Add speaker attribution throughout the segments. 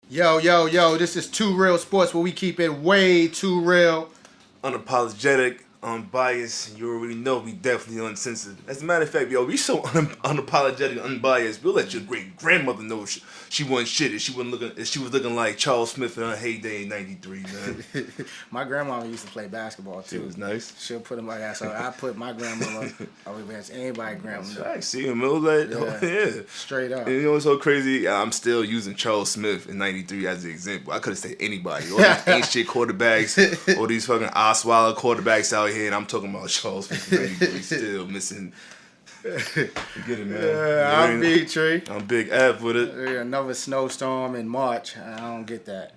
Speaker 1: Yo, yo, yo, this is Too Real Sports where we keep it way too real.
Speaker 2: Unapologetic, unbiased, and you already know we definitely uncensored. As a matter of fact, yo, we so unapologetic, unbiased. We'll let your great grandmother know she wasn't shit. If she was looking like Charles Smith in her heyday in '93, man.
Speaker 1: My grandmama used to play basketball
Speaker 2: She
Speaker 1: too.
Speaker 2: was nice.
Speaker 1: She'll put him like that. So I put my grandmama over against anybody grandmama.
Speaker 2: I see him. It was like, yeah.
Speaker 1: Straight up.
Speaker 2: And you know what's so crazy? I'm still using Charles Smith in '93 as an example. I could have said anybody. All these ain't shit quarterbacks, all these fucking Osweiler quarterbacks out here, and I'm talking about Charles Smith in '93 still missing. You get it, man.
Speaker 1: Yeah, I'm Big Tree.
Speaker 2: I'm Big F with it.
Speaker 1: Another snowstorm in March. I don't get that.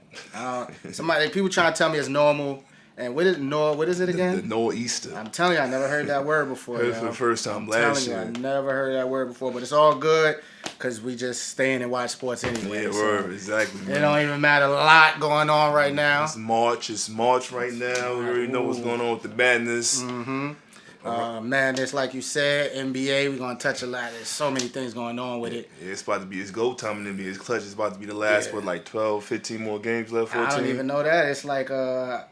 Speaker 1: People trying to tell me it's normal. And what is it again?
Speaker 2: The nor'easter.
Speaker 1: I'm telling you, I never heard that word before.
Speaker 2: Heard it for the first time last year.
Speaker 1: I never heard that word before, but it's all good because we just stay in and watch sports anyway.
Speaker 2: Yeah, word, exactly. Man.
Speaker 1: It don't even matter. A lot going on right now.
Speaker 2: It's March right now. We already know what's going on with the madness.
Speaker 1: Mm-hmm. Madness, like you said, NBA, we're going to touch a lot. There's so many things going on with it.
Speaker 2: Yeah, it's about to be, it's go time in NBA. It's clutch. It's about to be the last, 12, 15 more games left, 14?
Speaker 1: I don't even know that. It's like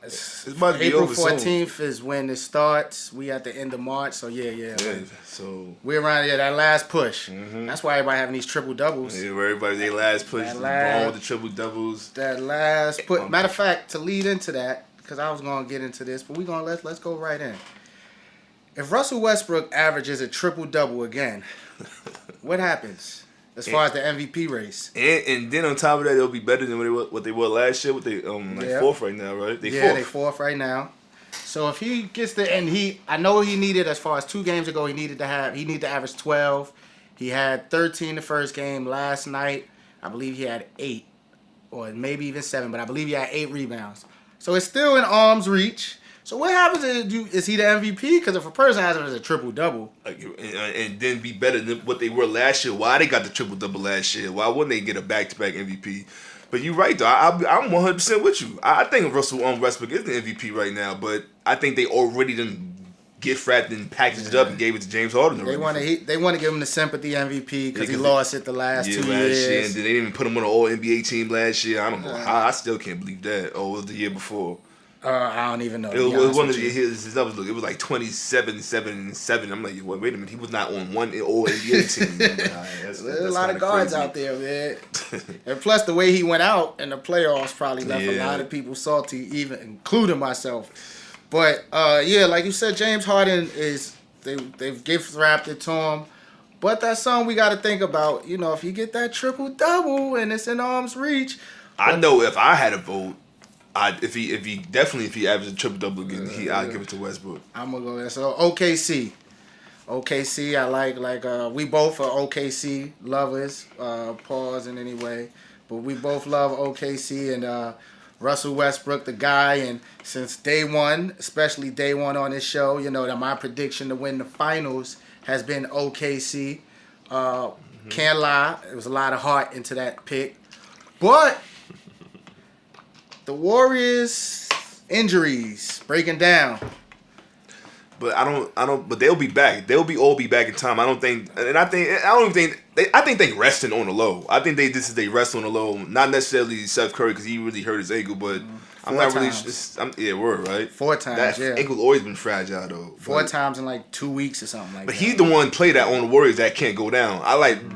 Speaker 2: it's about to be
Speaker 1: April
Speaker 2: over
Speaker 1: 14th
Speaker 2: soon.
Speaker 1: is when it starts. We at the end of March, so yeah.
Speaker 2: So
Speaker 1: we're around that last push.
Speaker 2: Mm-hmm.
Speaker 1: That's why everybody having these triple doubles.
Speaker 2: Yeah, everybody they last push. Wrong with the triple doubles.
Speaker 1: That last put. Matter of fact, to lead into that, because I was gonna get into this, but let's go right in. If Russell Westbrook averages a triple double again, what happens as far as the MVP race?
Speaker 2: And then on top of that, they'll be better than what they were last year. What they fourth right now, right?
Speaker 1: They fourth right now. So if he gets I know he needed, as far as 2 games ago, he needed to average 12. He had 13 the first game. Last night, I believe he had 8, or maybe even 7, but I believe he had 8 rebounds. So it's still in arm's reach. So what happens is he the MVP? Because if a person has it as a triple double,
Speaker 2: and then be better than what they were last year, why they got the triple double last year? Why wouldn't they get a back-to-back MVP? But you're right though. I'm 100% with you. I think Russell Westbrook is the MVP right now, but I think they already done gift wrapped and packaged it up and gave it to James Harden.
Speaker 1: They want to give him the sympathy MVP because he lost it the last 2 years.
Speaker 2: Year, and then they didn't even put him on an All NBA team last year. I don't know. I still can't believe that. Oh, it was the year before.
Speaker 1: I don't even know.
Speaker 2: It was one of his numbers. Look, it was like 27, 7, 7. I'm like, wait a minute. He was not on one All NBA team.
Speaker 1: There's a lot of guards out there, man. And plus, the way he went out in the playoffs probably left a lot of people salty, even including myself. But like you said, James Harden they've gift wrapped it to him. But that's something we got to think about. You know, if you get that triple double and it's in arm's reach.
Speaker 2: I know if I had a vote. If he averages a triple double again, I'd give it to Westbrook.
Speaker 1: I'm gonna go there. So OKC, I like we both are OKC lovers. Pause in any way, but we both love OKC and Russell Westbrook, the guy. And since day one, especially day one on this show, you know that my prediction to win the finals has been OKC. Can't lie, there was a lot of heart into that pick, but. The Warriors injuries breaking down.
Speaker 2: But but they'll be back. They'll all be back in time. I think they resting on the low. I think they rest on the low. Not necessarily Steph Curry because he really hurt his ankle, but I'm not really. Word right.
Speaker 1: 4 times.
Speaker 2: That ankle's always been fragile though.
Speaker 1: 4 times in like 2 weeks or something like that.
Speaker 2: But he's the one play that on the Warriors that can't go down.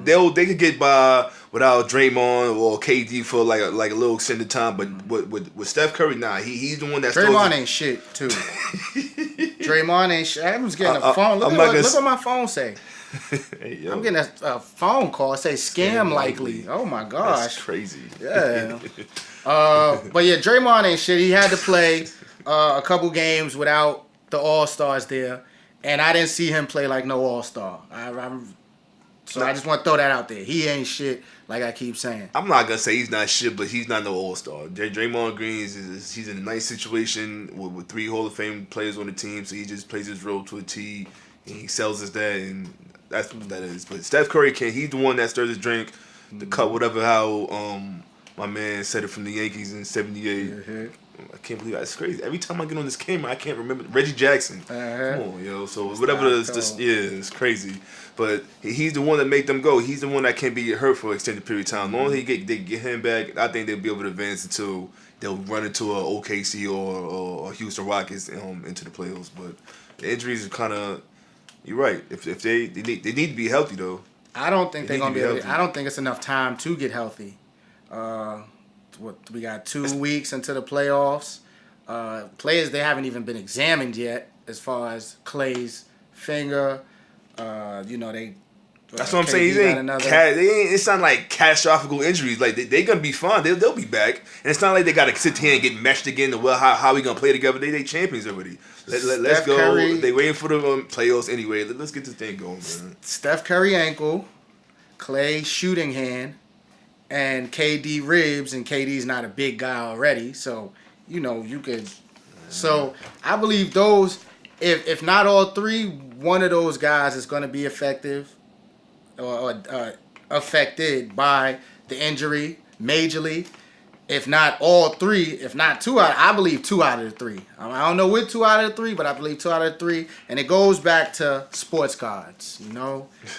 Speaker 2: They could get by without Draymond or KD for like a little extended time, but with Steph Curry, he's the one that's
Speaker 1: Draymond ain't shit too. Draymond ain't shit. I was getting a phone. Look what my phone say.
Speaker 2: Hey, yo.
Speaker 1: I'm getting a phone call. It say scam likely. Oh my gosh.
Speaker 2: That's crazy.
Speaker 1: Yeah. But yeah, Draymond ain't shit. He had to play a couple games without the All-Stars there, and I didn't see him play like no All-Star. So I just want to throw that out there. He ain't shit, like I keep saying.
Speaker 2: I'm not gonna say he's not shit, but he's not no All-Star. Draymond Green he's in a nice situation with 3 Hall of Fame players on the team, so he just plays his role to a T, and he sells us that, and that's what that is. But Steph Curry he's the one that stirs his drink, the cup, whatever how My man said it from the Yankees in '78.
Speaker 1: Uh-huh.
Speaker 2: I can't believe that's crazy. Every time I get on this camera, I can't remember Reggie Jackson.
Speaker 1: Uh-huh.
Speaker 2: Come on, yo. So whatever it is, just it's crazy. But he's the one that made them go. He's the one that can't be hurt for an extended period of time. As long as they get him back, I think they'll be able to advance until they'll run into a OKC or Houston Rockets into the playoffs. But the injuries are kind of. You're right. If they need to be healthy though.
Speaker 1: I don't think they're gonna be able
Speaker 2: healthy.
Speaker 1: I don't think it's enough time to get healthy. We got 2 weeks into the playoffs. Players they haven't even been examined yet as far as Clay's finger. They.
Speaker 2: That's what I'm saying.
Speaker 1: KD
Speaker 2: It's not like catastrophic injuries. Like they gonna be fine. They'll be back. And it's not like they gotta sit here and get meshed again. Well, how we gonna play together? They champions already. Let's go.
Speaker 1: Curry,
Speaker 2: they waiting for the playoffs anyway. Let's get this thing going, man.
Speaker 1: Steph Curry ankle, Clay shooting hand, and KD ribs. And KD's not a big guy already, so you could. So I believe those. If not all three, one of those guys is going to be effective. Or affected by the injury majorly. If not all three, if not two out, I believe 2 out of the 3. I don't know what 2 out of the 3, but I believe 2 out of the 3. And it goes back to sports gods.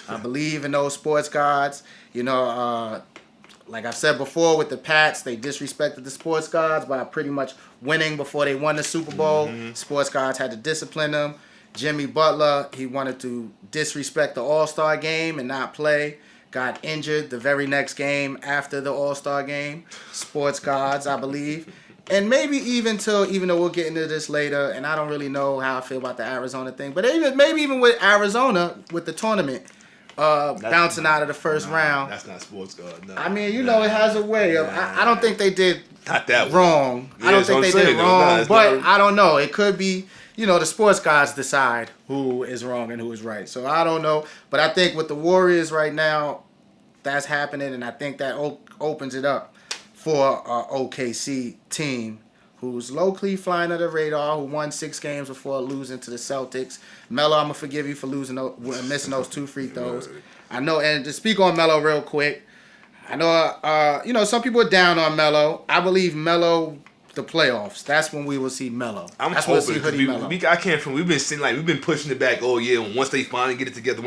Speaker 1: I believe in those sports gods. Like I've said before with the Pats, they disrespected the sports gods by pretty much winning before they won the Super Bowl. Mm-hmm. Sports gods had to discipline them. Jimmy Butler, he wanted to disrespect the All-Star game and not play. Got injured the very next game after the All-Star game. Sports gods, I believe. And maybe even though we'll get into this later, and I don't really know how I feel about the Arizona thing, but maybe even with Arizona, with the tournament, bouncing out of the first round.
Speaker 2: That's not sports god. No.
Speaker 1: I mean, it has a way of. I don't think they did
Speaker 2: not that
Speaker 1: wrong.
Speaker 2: Yeah,
Speaker 1: I don't think they did wrong, but I don't know. It could be. The sports gods decide who is wrong and who is right. So I don't know. But I think with the Warriors right now, that's happening. And I think that opens it up for our OKC team, who's low-key flying under the radar, who won 6 games before losing to the Celtics. Melo, I'm going to forgive you for missing those 2 free throws. I know, and to speak on Melo real quick, I know, some people are down on Melo. I believe Melo... the playoffs. That's when we will see Melo. That's when we'll see Hoodie Melo.
Speaker 2: We've been seeing we've been pushing it back. Oh yeah, once they finally get it together.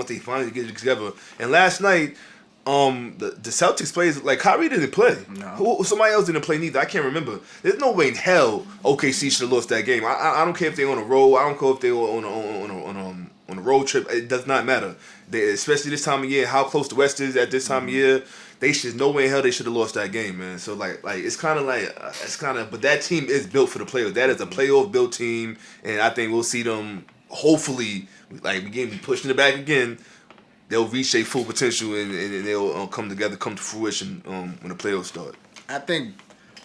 Speaker 2: And last night, the Celtics players Kyrie didn't play. No. Somebody else didn't play neither. I can't remember. There's no way in hell OKC should have lost that game. I don't care if they're on a roll. I don't care if they were on a road trip. It does not matter. Especially this time of year, how close the West is at this time of year. They should no way in hell they should have lost that game, man. So but that team is built for the playoffs. That is a playoff built team, and I think we'll see them hopefully again pushing it back again. They'll reach their full potential and they'll come together, come to fruition when the playoffs start.
Speaker 1: I think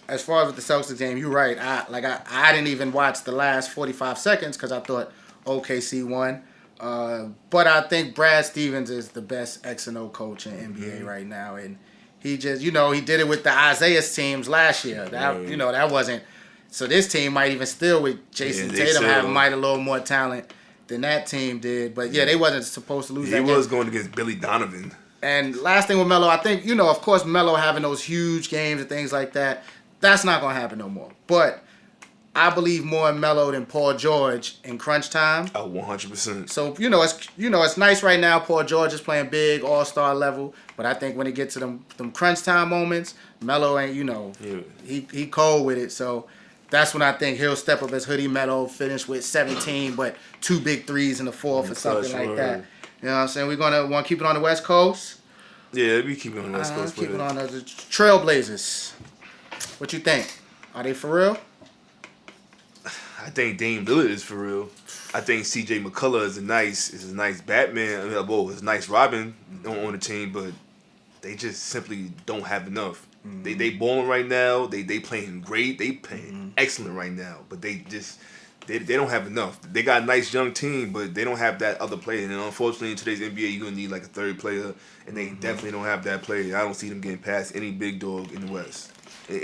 Speaker 1: as far as with the Celtics game, you're right. I didn't even watch the last 45 seconds because I thought OKC won. But I think Brad Stevens is the best X&O coach in NBA right now. And he just, he did it with the Isaiah's teams last year. That wasn't. So this team might even still with Jason Tatum might a little more talent than that team did. But yeah, they wasn't supposed to lose that game.
Speaker 2: He was going against Billy Donovan.
Speaker 1: And last thing with Melo, I think, of course, Melo having those huge games and things like that, that's not going to happen no more. But I believe more in Melo than Paul George in crunch time.
Speaker 2: Oh, 100%.
Speaker 1: So it's nice right now. Paul George is playing big, all-star level. But I think when it gets to them crunch time moments, Melo ain't he cold with it. So that's when I think he'll step up as Hoodie Melo, finish with 17, but 2 big threes in the fourth or something like that. You know what I'm saying? We're gonna want to keep it on the West Coast.
Speaker 2: Yeah, we keep it on the West Coast.
Speaker 1: Keep it on the Trailblazers. What you think? Are they for real?
Speaker 2: I think Dame Lillard is for real. I think C.J. McCullough is a nice Batman. Is a nice Robin on the team, but they just simply don't have enough. Mm-hmm. They balling right now. They playing great. They playing excellent right now, but they don't have enough. They got a nice young team, but they don't have that other player. And unfortunately, in today's NBA, you're gonna need a third player, and they definitely don't have that player. I don't see them getting past any big dog in the West. At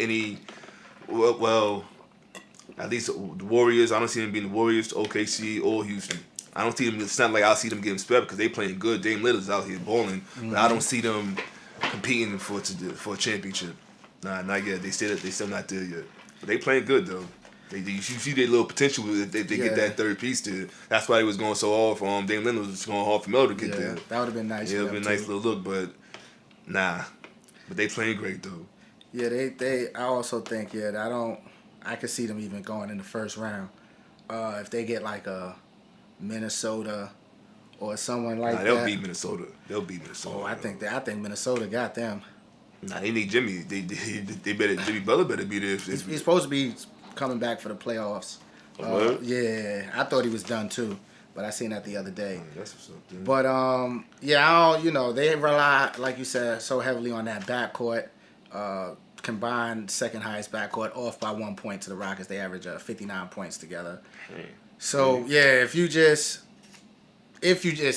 Speaker 2: least the Warriors. I don't see them being the Warriors, OKC, or Houston. I don't see them. It's not like I'll see them getting swept because they playing good. Dame Lillard's out here balling, but I don't see them competing for a championship. Nah, not yet. They still not there yet. But they playing good though. You see their little potential if they get that third piece to it. That's why they was going so hard for Dame Lillard was going hard for Melo to get there.
Speaker 1: That would have been nice.
Speaker 2: Yeah, it would have been a nice little look, but nah. But they playing great though.
Speaker 1: Yeah, they. I also think I could see them even going in the first round. If they get like a Minnesota or someone like
Speaker 2: they'll
Speaker 1: that.
Speaker 2: beat Minnesota. They'll beat Minnesota.
Speaker 1: Oh, I think Minnesota got them.
Speaker 2: Nah, they need Jimmy. They better. Jimmy Butler better be there.
Speaker 1: He's supposed to be coming back for the playoffs. Yeah, I thought he was done too, but I seen that the other day.
Speaker 2: That's what's up, dude.
Speaker 1: But they rely, like you said, so heavily on that backcourt. Combined second highest backcourt, off by 1 point to the Rockets. They average 59 points together. So if you just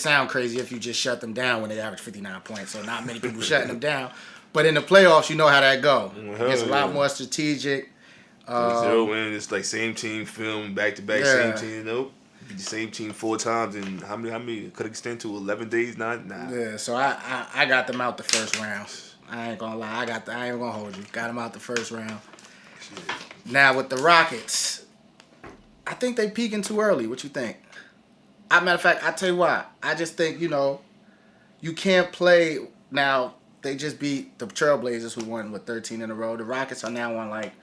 Speaker 1: sound crazy if you just shut them down when they average 59 points. So not many people shutting them down. But in the playoffs, you know how that go. It's a lot more strategic.
Speaker 2: 0 win. It's like same team film back to back. Same team. Nope. Be the same team 4 times, and how many could extend to 11 days? Nah.
Speaker 1: Yeah. So I got them out the first round. I ain't gonna lie. I ain't gonna hold you. Got them out the first round.
Speaker 2: Shit.
Speaker 1: Now with the Rockets, I think they peaking too early. What you think? Matter of fact, I tell you why. I just think you can't play now. They just beat the Trailblazers, who won 13 in a row. The Rockets are now on like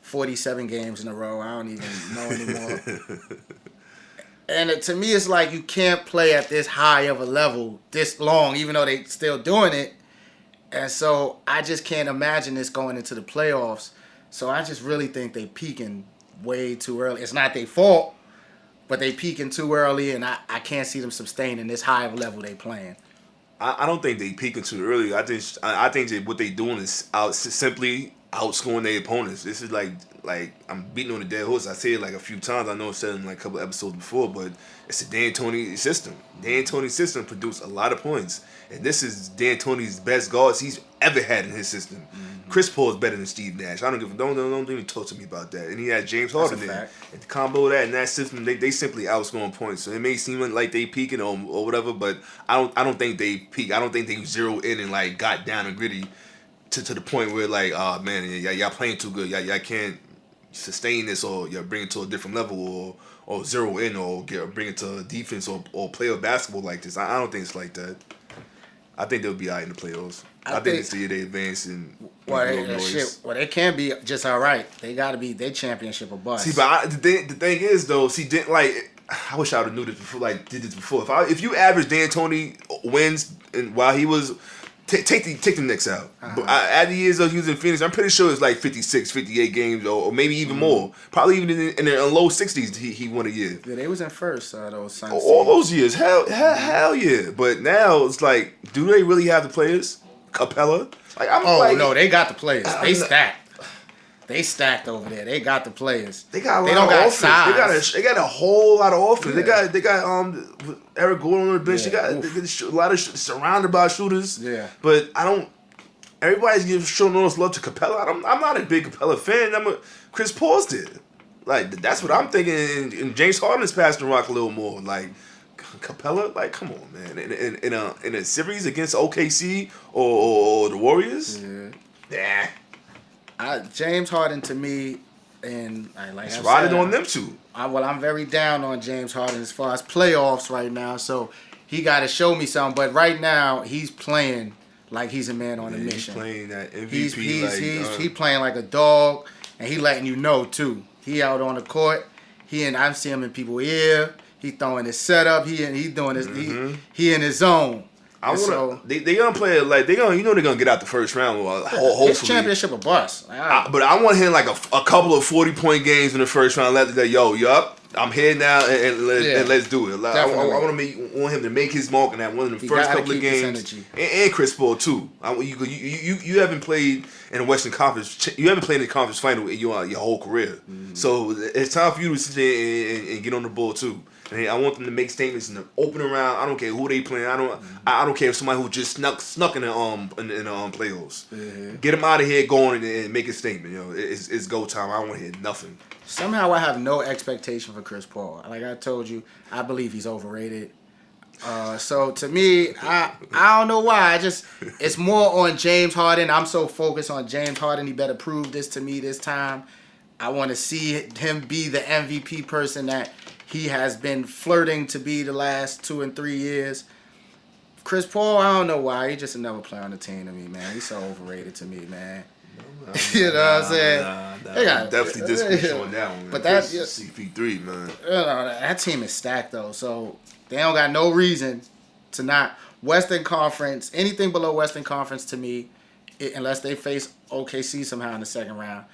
Speaker 1: 47 games in a row. I don't even know anymore. And to me, it's like you can't play at this high of a level this long, even though they still doing it. And so I just can't imagine this going into the playoffs. So I just really think they peaking way too early. It's not their fault, but they peaking too early, and I can't see them sustaining this high of a level they playing.
Speaker 2: I don't think they peaking too early. I think that what they doing is simply outscoring their opponents. This is like I'm beating on the dead horse. I said it like a few times. I know I said it in like a couple episodes before, but it's the D'Antoni system. D'Antoni system produced a lot of points, and this is D'Antoni's best guards he's ever had in his system. Mm-hmm. Chris Paul is better than Steve Nash. Don't even talk to me about that. And he had James Harden there. And the combo of that and that system, they simply outscoring points. So it may seem like they peaking or whatever, but I don't think they peak. I don't think they zero in and like got down and gritty to the point where like, oh man, y'all playing too good. Y'all can't sustain this, or bring it to a different level, or zero in, or bring it to defense, or play a basketball like this. I don't think it's like that. I think they'll be all right in the playoffs. I think this year they advance and
Speaker 1: they can be just all right. They got to be their championship or bust.
Speaker 2: See, but the thing is though, I wish I would have knew this before. Like did this before. If you average D'Antoni wins and while he was. Take the Knicks out. Uh-huh. At the years of he was in Phoenix, I'm pretty sure it's like 56, 58 games, or maybe even more. Probably even in the low 60s, he won a year.
Speaker 1: Yeah, they was in first those Suns.
Speaker 2: All those years, hell yeah. But now it's like, do they really have the players? Capella?
Speaker 1: No, they got the players. They stacked. They stacked over there. They got the players.
Speaker 2: They got a lot of offense. Size. They got a whole lot of offense. Yeah. They got Eric Gordon on the bench. Yeah. They got a lot of surrounded by shooters.
Speaker 1: Yeah.
Speaker 2: But everybody's showing all this love to Capella. I'm not a big Capella fan. Chris Paul's did. Like that's what I'm thinking. And James Harden is passing the rock a little more. Like Capella, like come on, man. In a series against OKC or the Warriors. Yeah.
Speaker 1: James Harden to me, and
Speaker 2: it's riding on them too.
Speaker 1: I'm very down on James Harden as far as playoffs right now. So he got to show me something. But right now he's playing like he's a man on a mission.
Speaker 2: He's playing that MVP.
Speaker 1: He's playing like a dog, and he letting you know too. He out on the court. I see him in people's ear. He throwing his setup. He doing his. Mm-hmm. He in his zone.
Speaker 2: They gonna play it like they're gonna get out the first round. Hopefully,
Speaker 1: it's championship or bust.
Speaker 2: But I want him like a couple of 40-point games in the first round. I'm here now and let's do it. I want him to make his mark in that one of the first couple of games. And Chris Paul too. You haven't played in the Western Conference. You haven't played in the conference final in your whole career. Mm-hmm. So it's time for you to sit there and get on the ball too. And I want them to make statements in the opening round. I don't care who they playing. I don't care if somebody who just snuck in the playoffs. Mm-hmm. Get them out of here, going and make a statement. It's go time. I don't want to hear nothing.
Speaker 1: Somehow I have no expectation for Chris Paul. Like I told you, I believe he's overrated. So to me, I don't know why. It's more on James Harden. I'm so focused on James Harden. He better prove this to me this time. I want to see him be the MVP person that he has been flirting to be the last 2 and 3 years. Chris Paul, I don't know why. He just another player on the team to me, man. He's so overrated to me, man. You know what I'm saying? They got
Speaker 2: definitely disagree on that one. Man.
Speaker 1: But that
Speaker 2: CP3, man.
Speaker 1: You know, that team is stacked though, so they don't got no reason to not Western Conference. Anything below Western Conference to me, unless they face OKC somehow in the second round.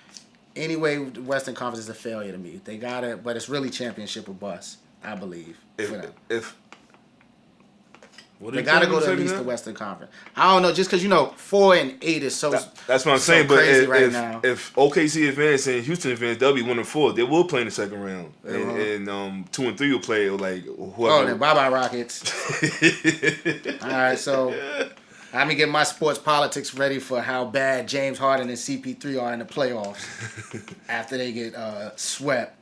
Speaker 1: Anyway, Western Conference is a failure to me. They got it, but it's really championship or bust, I believe. They got to go to at least the Western Conference. I don't know, just because 4 and 8 is so.
Speaker 2: That's what I'm saying.
Speaker 1: But
Speaker 2: if OKC advance and Houston advance, they'll be 1 and 4. They will play in the second round, and 2 and 3 will play like whoever.
Speaker 1: Oh, then bye Rockets. All right, so. Let me get my sports politics ready for how bad James Harden and CP3 are in the playoffs after they get swept.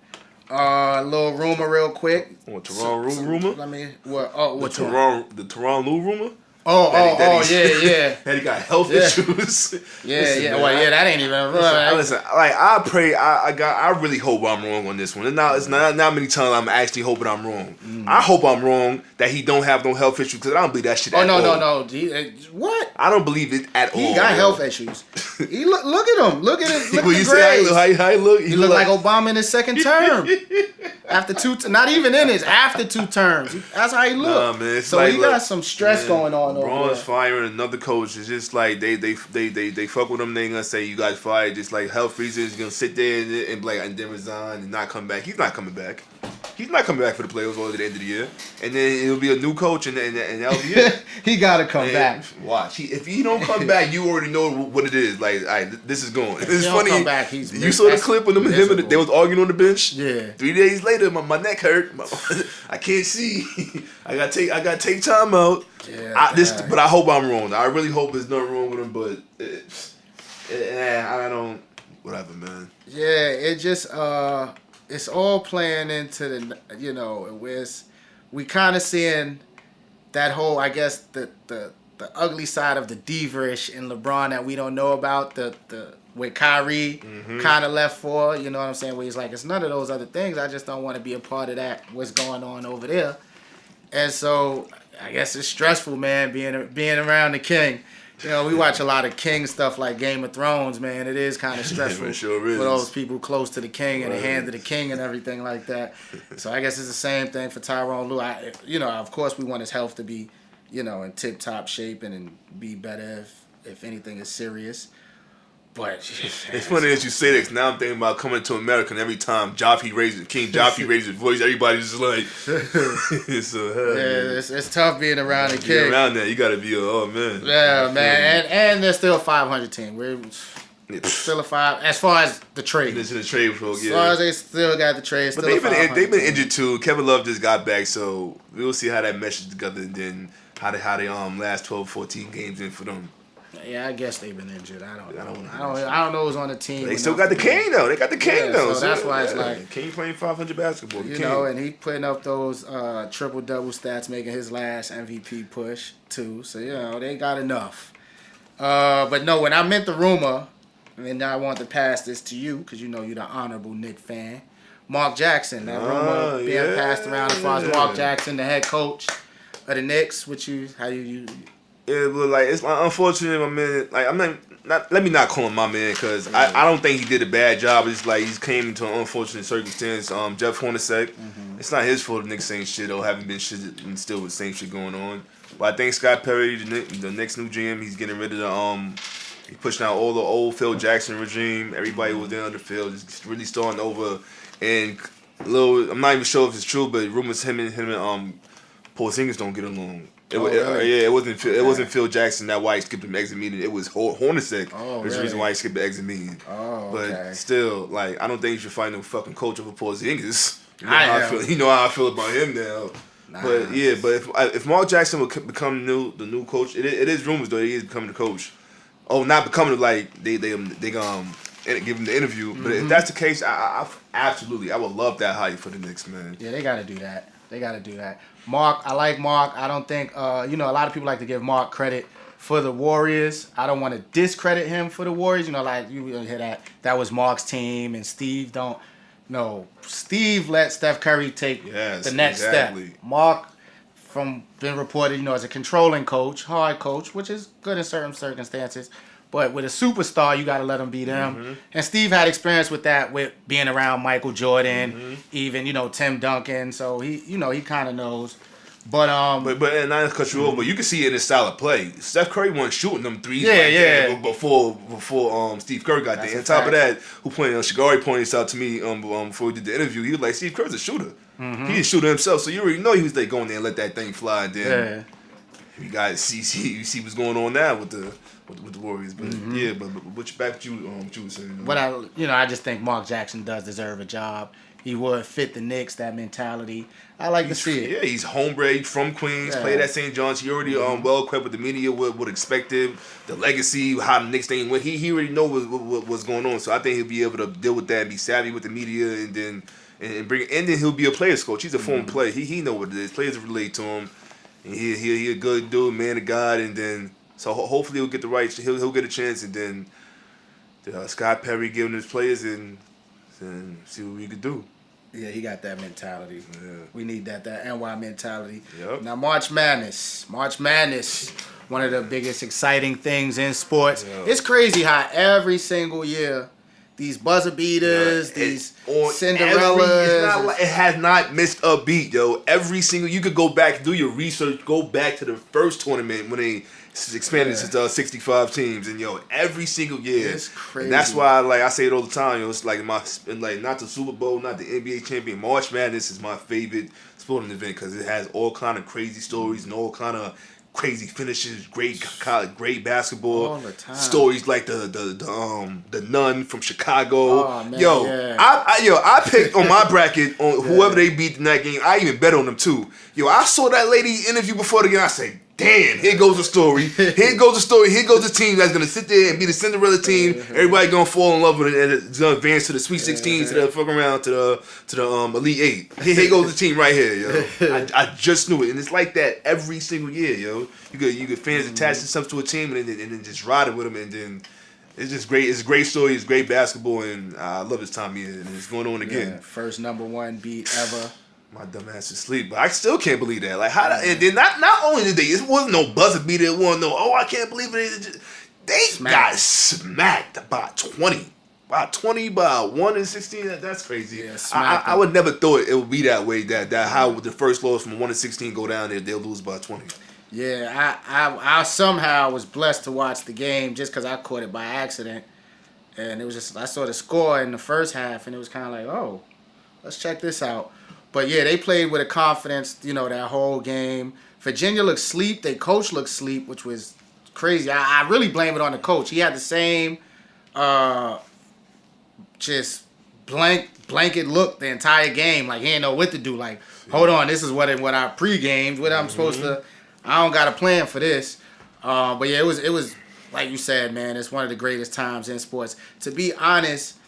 Speaker 1: A little rumor real quick.
Speaker 2: Toronto rumor?
Speaker 1: Let me.
Speaker 2: The Toronto rumor?
Speaker 1: Yeah.
Speaker 2: And he got health issues.
Speaker 1: Yeah. Well, that ain't even.
Speaker 2: Listen, like I pray, I really hope I'm wrong on this one. It's not many times I'm actually hoping I'm wrong. I hope I'm wrong that he don't have no health issues because I don't believe that shit.
Speaker 1: No. What?
Speaker 2: I don't believe it at all.
Speaker 1: He got health issues. He look at him. Look at his. Look at the
Speaker 2: grades. How he look?
Speaker 1: He look like Obama in his second term. After 2, not even in his, after 2 terms. That's how he look.
Speaker 2: Nah, man,
Speaker 1: so he got some stress going on over
Speaker 2: Braun's
Speaker 1: there.
Speaker 2: firing another coach. It's just like they fuck with him. They ain't gonna say you got fired. Just like health reasons, you're gonna sit there and then resign and not come back. He's not coming back. He's not coming back for the playoffs all at the end of the year. And then it'll be a new coach and that'll be it.
Speaker 1: He gotta come back.
Speaker 2: Watch. If he don't come back, you already know what it is. Like, all right, this is going. It's funny.
Speaker 1: Come back, you
Speaker 2: saw the clip when they was arguing on the bench.
Speaker 1: Yeah.
Speaker 2: 3 days later, my neck hurt. I can't see. I gotta take time out.
Speaker 1: Yeah,
Speaker 2: but I hope I'm wrong. I really hope there's nothing wrong with him. But I don't. Whatever, man.
Speaker 1: Yeah, it just it's all playing into the we kind of seeing that whole, I guess, the ugly side of the diva-ish in LeBron that we don't know about, the where Kyrie kind of left for, you know what I'm saying, where he's like, it's none of those other things, I just don't want to be a part of that, what's going on over there. And so I guess it's stressful, man, being around the king. We watch a lot of king stuff like Game of Thrones, man. It is kind of stressful for those people close to the king and the hand of the king and everything like that. So I guess it's the same thing for Tyronn Lue. Of course we want his health to be, in tip-top shape and be better if anything is serious. But
Speaker 2: it's funny that you say this. Now I'm thinking about coming to America, and every time King Joffrey raises his voice, everybody's just like,
Speaker 1: it's tough being around the king.
Speaker 2: Being around that, you got to be man.
Speaker 1: Yeah, man, and they're still a 500 team. We're still a 5 as far as the trade.
Speaker 2: Into the trade floor,
Speaker 1: as far as they still got the trade.
Speaker 2: But they've been injured too. Kevin Love just got back, so we'll see how that meshes together, and then how they last 12, 14 games in for them.
Speaker 1: Yeah, I guess they've been injured. I don't know who's on the team.
Speaker 2: They still got the king though. They got the king though.
Speaker 1: So that's why it's like
Speaker 2: King playing 500 basketball.
Speaker 1: And he putting up those triple double stats, making his last MVP push too. So they got enough. But no, when I meant the rumor, and I want to pass this to you because you're the honorable Knick fan. Mark Jackson. That rumor being passed around as far as Mark Jackson, the head coach of the Knicks. How you?
Speaker 2: Yeah, but it's unfortunate, my man. Like I'm not. Let me not call him my man because I don't think he did a bad job. It's like he's came into an unfortunate circumstance. Jeff Hornacek, it's not his fault the Knicks ain't shit or haven't been shit and still with the same shit going on. But I think Scott Perry, the Knicks new GM, he's getting rid of the he's pushing out all the old Phil Jackson regime. Everybody was there under Phil, just really starting over. And I'm not even sure if it's true, but rumors him and Porzingis don't get along. It wasn't Phil Jackson that why he skipped the exit meeting. It was Hornacek. There's the reason why he skipped the exit meeting. But still, I don't think you should find no fucking coach over Porzingis. You know how I feel about him now. But if Mark Jackson would become the new coach, it is rumors though he is becoming the coach. Oh, not becoming they give him the interview. But if that's the case, I absolutely I would love that hire for the Knicks, man.
Speaker 1: Yeah, they got to do that. They got to do that. Mark, I like Mark. I don't think, a lot of people like to give Mark credit for the Warriors. I don't want to discredit him for the Warriors. Like you hear that was Mark's team, and Steve don't. No, Steve let Steph Curry take the next step. Mark, from been reported, as a controlling coach, hard coach, which is good in certain circumstances. But with a superstar, you got to let him be them. Mm-hmm. And Steve had experience with that, with being around Michael Jordan, even, Tim Duncan. So he kind of knows. But
Speaker 2: and not to cut you over, but you can see it in his style of play. Steph Curry wasn't shooting them threes before Steve Curry got there. On top of that, Shigari pointed this out to me before we did the interview. He was like, Steve Curry's a shooter. Mm-hmm. He a shooter himself, so you already know he was like going there and let that thing fly. And then you got you see what's going on now with the Warriors. But but back to you, what you were saying.
Speaker 1: But I just think Mark Jackson does deserve a job. He would fit the Knicks, that mentality. I like to see it.
Speaker 2: Yeah, he's homebred from Queens, played at St. John's. He already well equipped with the media, would expect him, the legacy, how the Knicks thing went. He already know what's going on. So I think he'll be able to deal with that and be savvy with the media, and then he'll be a player's coach. He's a former player. He know what it is. Players relate to him. And he a good dude, man of God, and then so hopefully he'll get he'll get a chance, and then Scott Perry giving his players and see what we could do.
Speaker 1: Yeah, he got that mentality. Yeah. We need that NY mentality.
Speaker 2: Yep.
Speaker 1: Now, March Madness, one of the biggest exciting things in sports. Yep. It's crazy how every single year these buzzer beaters, these Cinderellas.
Speaker 2: It has not missed a beat, yo. Every single, you could go back, do your research, go back to the first tournament when they expanded to 65 teams, and every single year.
Speaker 1: It's crazy.
Speaker 2: And that's why, I say it all the time, it's like not the Super Bowl, not the NBA champion. March Madness is my favorite sporting event because it has all kind of crazy stories and all kind of crazy finishes, great basketball
Speaker 1: all the time.
Speaker 2: Stories like the nun from Chicago.
Speaker 1: Oh, man,
Speaker 2: I picked on my bracket on whoever they beat in that game. I even bet on them too. I saw that lady interview before the game. I said, damn, here goes the story. Here goes the team that's gonna sit there and be the Cinderella team. Everybody gonna fall in love with it, and it's gonna advance to the Sweet 16, to the fucking around to the Elite 8. Here goes the team right here, yo. I just knew it, and it's like that every single year, yo. You get fans attach themselves to a team and then just ride it with them, and then it's just great. It's a great story. It's great basketball, and I love this time of year, and it's going on again.
Speaker 1: Yeah, first #1 beat ever.
Speaker 2: My dumb ass is asleep, but I still can't believe that. Like, and then not only did it wasn't no buzzer beater, it wasn't no, I can't believe it. They got smacked by 20. By 20, by 1 and 16, that's crazy.
Speaker 1: Yeah,
Speaker 2: I would never thought it would be that way, that how the first loss from 1 and 16 go down there, they'll lose by 20.
Speaker 1: Yeah, I somehow was blessed to watch the game just because I caught it by accident. And it was just, I saw the score in the first half, and it was kind of like, oh, let's check this out. But yeah, they played with a confidence, that whole game. Virginia looked sleep. Their coach looked sleep, which was crazy. I really blame it on the coach. He had the same just blanket look the entire game. Like, he didn't know what to do. Like, hold on, this is what I pre-gamed. What I'm supposed to, I don't got a plan for this. But yeah, it was like you said, man, it's one of the greatest times in sports. To be honest,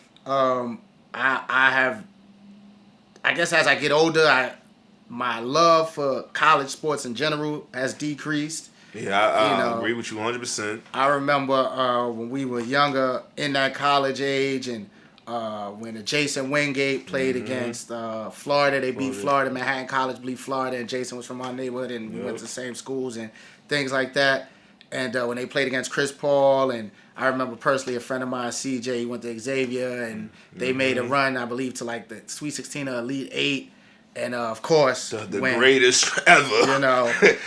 Speaker 1: I guess as I get older, my love for college sports in general has decreased.
Speaker 2: Yeah, I agree with you 100%.
Speaker 1: I remember when we were younger, in that college age, and when Jason Wingate played against Florida, they beat Florida. Manhattan College beat Florida, and Jason was from our neighborhood, and we went to the same schools and things like that. And when they played against Chris Paul, and I remember personally a friend of mine, CJ, he went to Xavier, and they made a run, I believe, to like the Sweet 16 or Elite 8. And of course,
Speaker 2: the greatest ever.
Speaker 1: The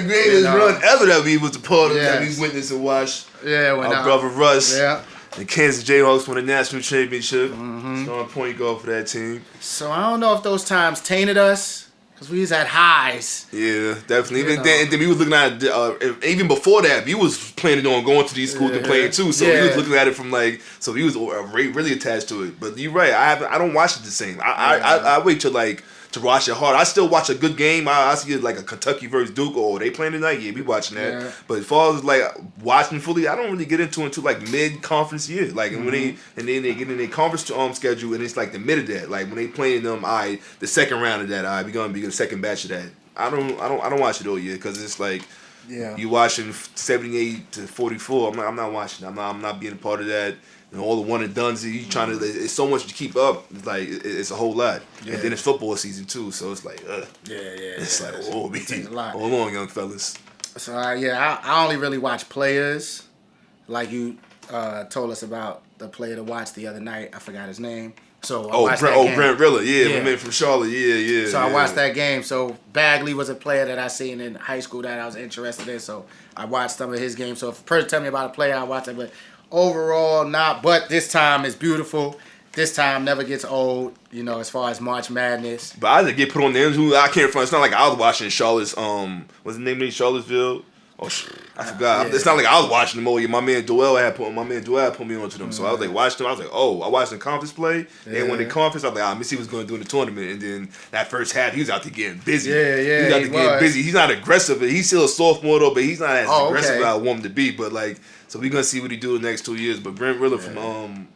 Speaker 2: greatest run ever that we was a part of, that we witnessed and watched.
Speaker 1: Yeah, when
Speaker 2: our brother Russ.
Speaker 1: Yeah.
Speaker 2: The Kansas Jayhawks won the national championship. Strong point guard for that team.
Speaker 1: So I don't know if those times tainted us. Because we was at highs.
Speaker 2: Yeah, definitely. And then we was looking at, even before that, we was planning on going to these schools and playing too. So we was looking at it from so we was really attached to it. But you're right, I don't watch it the same. I wait till to watch it hard. I still watch a good game. I see it like a Kentucky versus Duke. Or they playing tonight? Yeah, we watching that.
Speaker 1: Yeah.
Speaker 2: But as far as like watching fully, I don't really get into until like mid conference year. Like when they and then they get in their conference schedule, and it's like the mid of that. Like when they playing them, the second round of that, we gonna be the second batch of that. I don't watch it all year because it's like.
Speaker 1: Yeah.
Speaker 2: You watching 78 to 44. I'm not watching. I'm not being a part of that. And all the one and dones. You trying to. It's so much to keep up. It's like it's a whole lot.
Speaker 1: Yeah.
Speaker 2: And then it's football season too. So it's like, It's like, oh,
Speaker 1: it takes a lot.
Speaker 2: hold on, young fellas.
Speaker 1: So I only really watch players, like you told us about the player to watch the other night. I forgot his name. So I watched that game.
Speaker 2: Brent Riller,
Speaker 1: Yeah.
Speaker 2: my man from Charlotte, yeah.
Speaker 1: So I watched that game. So Bagley was a player that I seen in high school that I was interested in. So I watched some of his games. So if a person tell me about a player, I watch it. But overall, not. But this time is beautiful. This time never gets old. You know, as far as March Madness.
Speaker 2: But I just get put on the end. I can't front. It's not like I was watching Charlotte's. What's the name of it? Charlottesville. Oh, I forgot.
Speaker 1: Yeah.
Speaker 2: It's not like I was watching them all year. My man Doel put me onto them. So I was like watching them. I was like, oh, I watched the conference play. And when the conference, I was like, let me see what's going to do in the tournament. And then that first half, he was out there getting busy.
Speaker 1: Yeah,
Speaker 2: He was out there getting busy. He's not aggressive. He's still a sophomore though, but he's not as aggressive as I want him to be. But like, so we're gonna see what he do the next 2 years. But Brent Riller from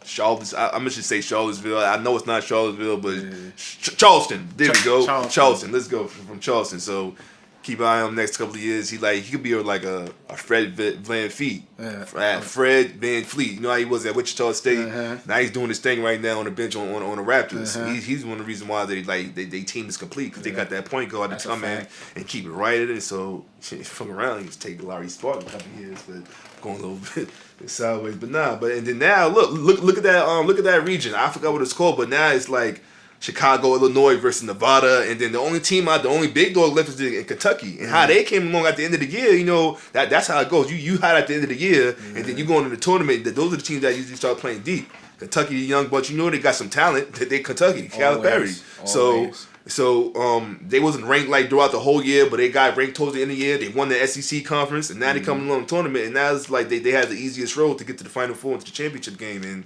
Speaker 2: Charlotte, I'm gonna just say Charlottesville. I know it's not Charlottesville, but Charleston. There we go. Charleston. Let's go from Charleston. So. Keep an eye on him next couple of years. He could be like a Fred Van Fleet.
Speaker 1: Yeah.
Speaker 2: Fred Van Fleet. You know how he was at Wichita State. Now he's doing his thing right now on the bench on the Raptors. He's one of the reasons why they team is complete because they got that point guard to come in and keep it right at it. So fuck around, he just take Larry Spartan a couple of years, but going a little bit sideways. But and then now look at that region. I forgot what it's called, but now it's like. Chicago, Illinois versus Nevada, and then the only big dog left is in Kentucky. And how they came along at the end of the year, you know, that's how it goes. You hide at the end of the year, and then you go into the tournament. Those are the teams that usually start playing deep. Kentucky, young bunch, you know they got some talent. They Kentucky, Calipari. So they wasn't ranked like throughout the whole year, but they got ranked towards the end of the year. They won the SEC conference, and now they come along the tournament, and now it's like they have the easiest road to get to the Final Four and to the championship game, and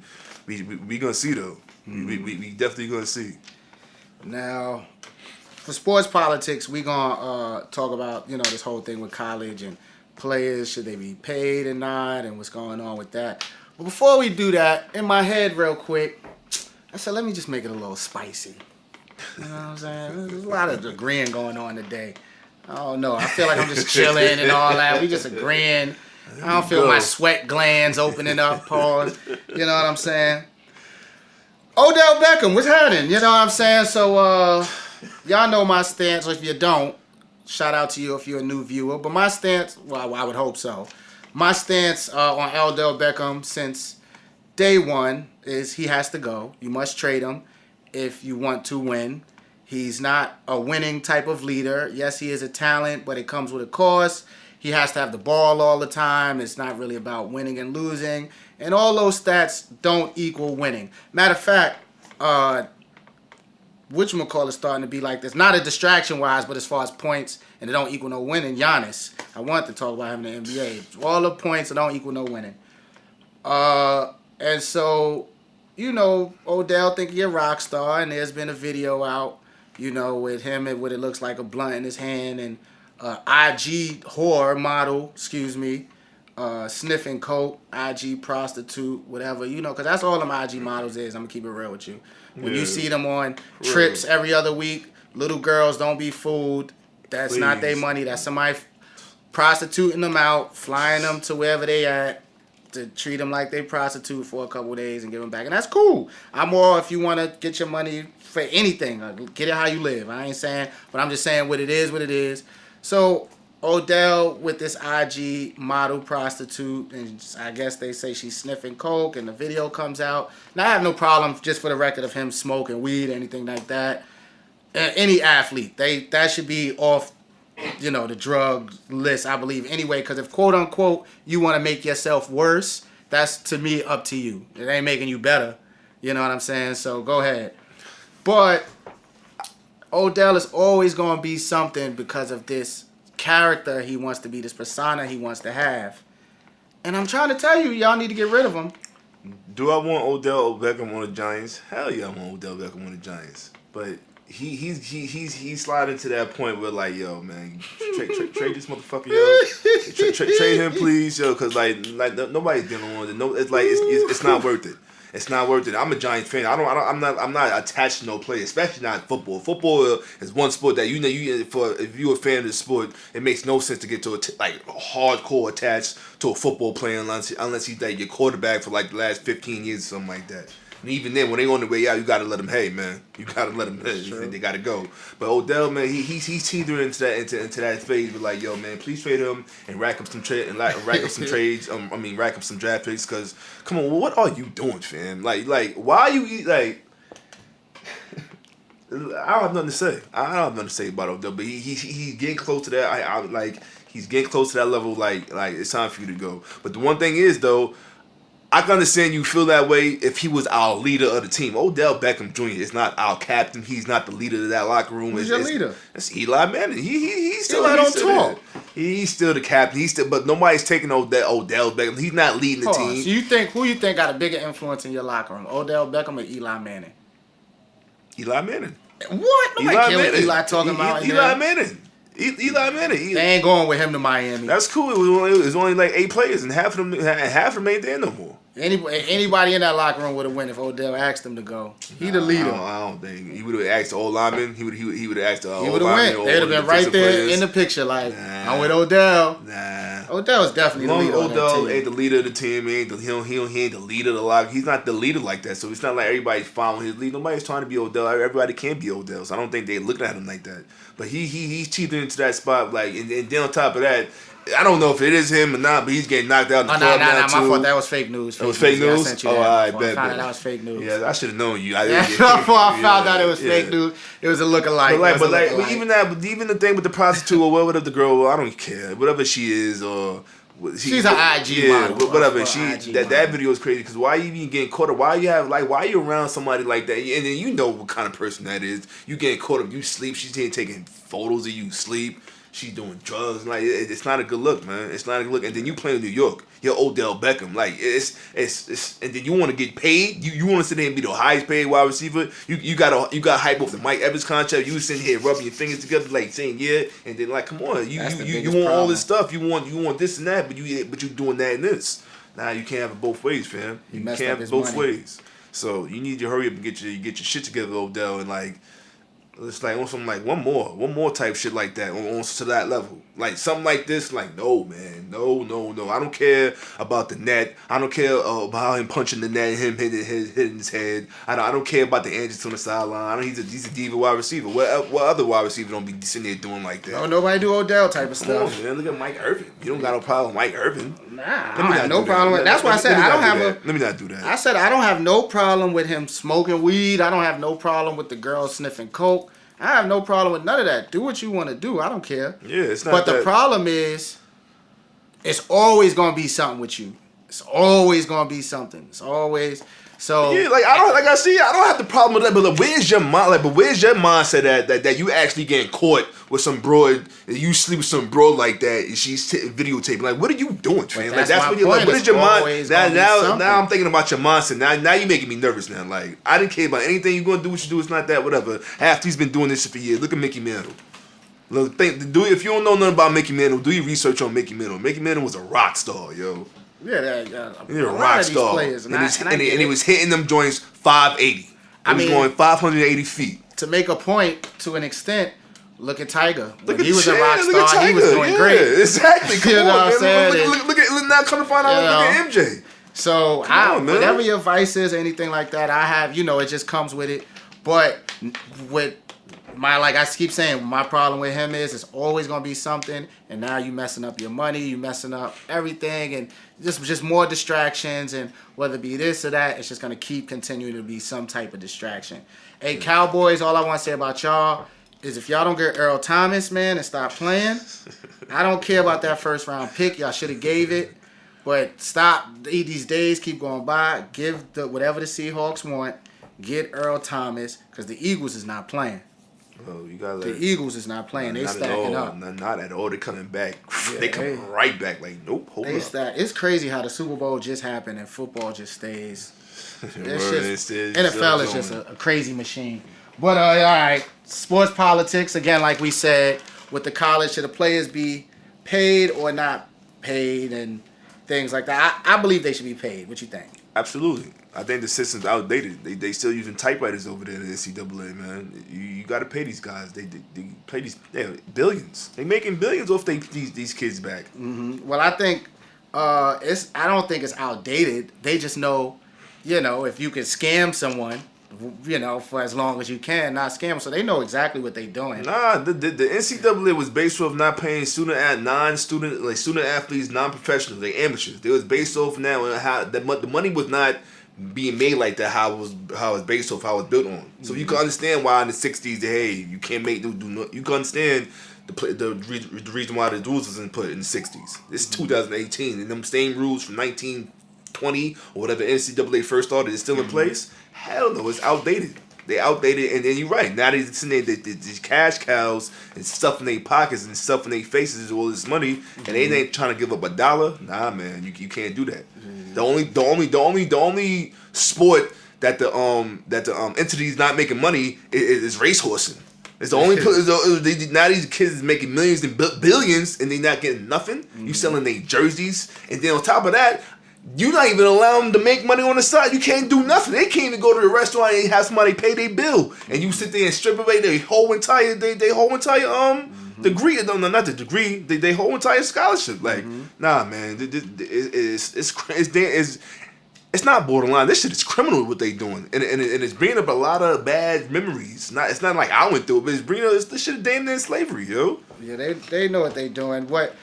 Speaker 2: we gonna see though. We definitely gonna see.
Speaker 1: Now, for sports politics, we gonna talk about this whole thing with college and players. Should they be paid or not, and what's going on with that. But before we do that, in my head, real quick, I said let me just make it a little spicy. You know what I'm saying? There's a lot of agreeing going on today. I don't know. I feel like I'm just chilling and all that. We just agreeing. I don't feel my sweat glands opening up. Pause. You know what I'm saying? Odell Beckham, what's happening? You know what I'm saying? So, y'all know my stance, or if you don't, shout out to you if you're a new viewer. But my stance, well, I would hope so. My stance on Odell Beckham since day one is he has to go. You must trade him if you want to win. He's not a winning type of leader. Yes, he is a talent, but it comes with a cost. He has to have the ball all the time. It's not really about winning and losing. And all those stats don't equal winning. Matter of fact, whatchamacallit is starting to be like this. Not a distraction-wise, but as far as points, and it don't equal no winning. Giannis. I want to talk about him in the NBA. All the points, it don't equal no winning. And so, Odell think he a rock star, and there's been a video out, with him and what it looks like a blunt in his hand, and IG whore model, sniffing coke, IG prostitute, whatever, because that's all them IG models is. I'm going to keep it real with you. When you see them on trips every other week, little girls, don't be fooled. That's not their money. That's somebody prostituting them out, flying them to wherever they at to treat them like they prostitute for a couple of days and give them back. And that's cool. I'm all if you want to get your money for anything. Get it how you live. I ain't saying, but I'm just saying what it is. So Odell with this IG model prostitute, and I guess they say she's sniffing coke, and the video comes out. Now, I have no problem, just for the record, of him smoking weed or anything like that. Any athlete, that should be off, the drug list, I believe, anyway, because if, quote unquote, you want to make yourself worse, that's, to me, up to you. It ain't making you better. You know what I'm saying? So, go ahead. But Odell is always going to be something because of this character he wants to be, this persona he wants to have. And I'm trying to tell you, y'all need to get rid of him.
Speaker 2: Do I want Odell Beckham on the Giants? Hell yeah, I want Odell Beckham on the Giants. But he's sliding to that point where like, yo, man, trade this motherfucker, yo, trade him, please, yo, because like nobody's dealing with it. No, it's like it's not worth it. It's not worth it. I'm a Giants fan. I'm not attached to no play, especially not football. Football is one sport that if you're a fan of the sport, it makes no sense to get to hardcore attached to a football player unless he's like your quarterback for like the last 15 years or something like that. And even then, when they on the way out, you gotta let them. Hey, man, you gotta let them. They gotta go. But Odell, man, he's teetering into that phase. But like, yo, man, please trade him and rack up some trades. Rack up some draft picks. Cause come on, what are you doing, fam? Like, why are you like? I don't have nothing to say. I don't have nothing to say about Odell. But he's getting close to that. He's getting close to that level. Like it's time for you to go. But the one thing is though, I can understand you feel that way if he was our leader of the team. Odell Beckham Jr. is not our captain. He's not the leader of that locker room.
Speaker 1: Who's your leader?
Speaker 2: It's Eli Manning. He's still
Speaker 1: Eli don't talk.
Speaker 2: He's still the captain. But nobody's taking Odell Beckham. He's not leading the team.
Speaker 1: So who you think got a bigger influence in your locker room? Odell Beckham or Eli Manning?
Speaker 2: Eli Manning.
Speaker 1: What? Nobody care what Eli talking about.
Speaker 2: Eli Manning. Eli Manning.
Speaker 1: They ain't going with him to Miami.
Speaker 2: That's cool. It was only like 8 players, and half of them ain't there no more.
Speaker 1: Anybody in that locker room would have won if Odell asked him to go. He the leader.
Speaker 2: I don't think he would have asked the old lineman. He would have asked the old lineman. He would
Speaker 1: have went. They'd have been right there players in the picture. Like I'm with Odell.
Speaker 2: Nah.
Speaker 1: Odell's definitely the leader.
Speaker 2: Odell ain't the leader of the team. He ain't the leader of the locker. He's not the leader like that. So it's not like everybody's following his lead. Nobody's trying to be Odell. Everybody can be Odell. So I don't think they're looking at him like that. But he's cheating into that spot. Like and then on top of that, I don't know if it is him or not, but he's getting knocked out in the club now too.
Speaker 1: My fault. That was fake news.
Speaker 2: That was fake news?
Speaker 1: I sent you
Speaker 2: that.
Speaker 1: I
Speaker 2: bet.
Speaker 1: found out that was fake news.
Speaker 2: Yeah, I should have known you.
Speaker 1: I found out it was fake news. It was a lookalike.
Speaker 2: But even the thing with the prostitute or whatever the girl, I don't care. Whatever she is or.
Speaker 1: She's an IG model.
Speaker 2: Whatever. That video is crazy because why are you even getting caught up? Why you around somebody like that? And then you know what kind of person that is. You getting caught up. You sleep. She's taking photos of you sleep. She's doing drugs. Like it's not a good look, man. It's not a good look. And then you play in New York. You're Odell Beckham. Like it's and then you want to get paid. You want to sit there and be the highest paid wide receiver. You got hype off the Mike Evans contract. You sitting here rubbing your fingers together like saying yeah, and then like come on, you want all this stuff. You want this and that, but you doing that and this. Nah, you can't have it both ways, fam. You can't have it both ways. So you need to hurry up and get your shit together, Odell, and like. It's like on some like one more type shit like that on to that level. Like something like this, like no man, no. I don't care about the net. I don't care about him punching the net and him hitting his head. I don't care about the antics on the sideline. He's a diva wide receiver. What other wide receiver don't be sitting there doing like that?
Speaker 1: No, nobody do Odell type of stuff.
Speaker 2: Come on, man, look at Mike Irvin. You don't got no problem with Mike Irvin.
Speaker 1: Nah, I don't have no problem with. That's why I said I don't have
Speaker 2: Let me not do that.
Speaker 1: I said I don't have no problem with him smoking weed. I don't have no problem with the girl sniffing coke. I have no problem with none of that. Do what you want to do. I don't care.
Speaker 2: Yeah, it's not.
Speaker 1: But the problem is, it's always gonna be something with you. It's always gonna be something. It's always so.
Speaker 2: Yeah, like I don't have the problem with that. But like, where's your mind? Like, but where's your mindset that you actually getting caught with some broad? You sleep with some broad like that, and she's videotaping. Like, what are you doing, man? Like, that's what you're like. What is your mind? Now I'm thinking about your mindset. Now you're making me nervous. Now, like, I didn't care about anything you're gonna do. What you do, it's not that. Whatever. After he's been doing this shit for years. Look at Mickey Mantle. Look, if you don't know nothing about Mickey Mantle, do your research on Mickey Mantle. Mickey Mantle was a rock star, yo.
Speaker 1: Yeah,
Speaker 2: he's a rock star. And he was hitting them joints 580. He was going 580 feet.
Speaker 1: To make a point, to an extent, look at Tiger. When he was a rock star, he was doing great.
Speaker 2: Exactly. Come
Speaker 1: you know
Speaker 2: on,
Speaker 1: what I'm saying?
Speaker 2: Look at now come to find out, look at MJ.
Speaker 1: So, whatever your vice is or anything like that, I have, it just comes with it. But with like I keep saying, my problem with him is it's always going to be something, and now you messing up your money, you messing up everything, and just more distractions, and whether it be this or that, it's just going to keep continuing to be some type of distraction. Hey, Cowboys, all I want to say about y'all is if y'all don't get Earl Thomas, man, and stop playing, I don't care about that first round pick. Y'all should have gave it, but stop. These days keep going by. Give whatever the Seahawks want. Get Earl Thomas, because the Eagles is not playing.
Speaker 2: Oh, you gotta
Speaker 1: the Eagles is not playing. They stacking up.
Speaker 2: Not at all. They're coming back. Yeah, they come right back. Like, nope, hold up.
Speaker 1: It's crazy how the Super Bowl just happened and football just stays. NFL is just a crazy machine. But all right, sports politics again, like we said, with the college, should the players be paid or not paid, and things like that? I believe they should be paid. What you think?
Speaker 2: Absolutely. I think the system's outdated. They still using typewriters over there in the NCAA, man. You got to pay these guys. They pay these billions. They making billions off these kids back.
Speaker 1: Well, I think I don't think it's outdated. They just know, if you can scam someone, for as long as you can, not scam them. So they know exactly what they're doing.
Speaker 2: Nah, the NCAA was based off not paying student athletes, non-professionals, they amateurs. They was based off now on how the money was not being made like that. How it was based off, how it was built on. So you can understand why in the '60s, hey, you can't make do you can understand the reason why the rules was put in the '60s. It's 2018, and them same rules from 1920 or whatever NCAA first started is still in place. Hell no, it's outdated. They outdated, and then you're right. Now they're sitting there, these cash cows and stuffing their pockets and stuffing their faces with all this money, and they ain't trying to give up $1. Nah, man, you can't do that. The only sport that the entity's not making money is racehorsing. It's the only now these kids is making millions and billions, and they not getting nothing. You selling their jerseys, and then on top of that, you're not even allowing them to make money on the side. You can't do nothing. They can't even go to the restaurant and have somebody pay their bill, and you sit there and strip away their whole entire degree. No, not the degree. They whole entire scholarship. Like, nah, man, it's not borderline. This shit is criminal what they doing, and it's bringing up a lot of bad memories. It's not like I went through it, but it's bringing up this shit damn near slavery, yo.
Speaker 1: Yeah, they know what they doing. What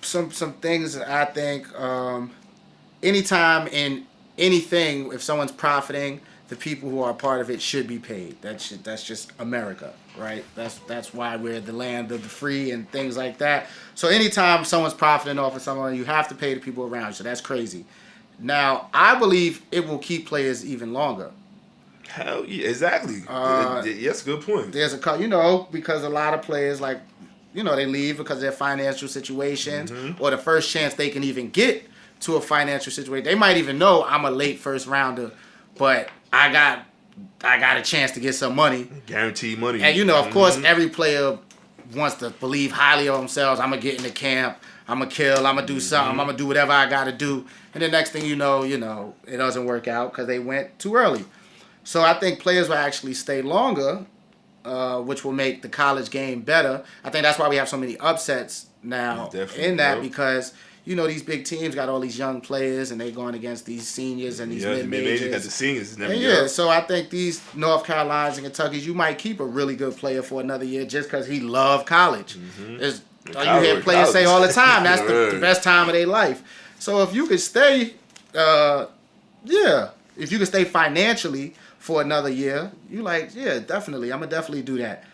Speaker 1: some things I think. Anytime in anything, if someone's profiting, the people who are part of it should be paid. That's just America, right? That's why we're the land of the free and things like that. So anytime someone's profiting off of someone, you have to pay the people around you. So that's crazy. Now, I believe it will keep players even longer.
Speaker 2: Hell yeah, exactly. Yes, good point.
Speaker 1: There's because a lot of players they leave because of their financial situations or the first chance they can even get to a financial situation. They might even know I'm a late first rounder, but I got a chance to get some money.
Speaker 2: Guaranteed money.
Speaker 1: And of course, every player wants to believe highly of themselves. I'm gonna get in the camp. I'm gonna kill. I'm gonna do something. I'm gonna do whatever I gotta do. And the next thing you know, it doesn't work out because they went too early. So I think players will actually stay longer, which will make the college game better. I think that's why we have so many upsets now because these big teams got all these young players, and they going against these seniors and these mid-majors.
Speaker 2: Got the seniors.
Speaker 1: So I think these North Carolinas and Kentuckys, you might keep a really good player for another year just because he loved college. You hear players say all the time, that's the best time of their life. So if you could stay, if you could stay financially for another year, definitely. I'm going to definitely do that.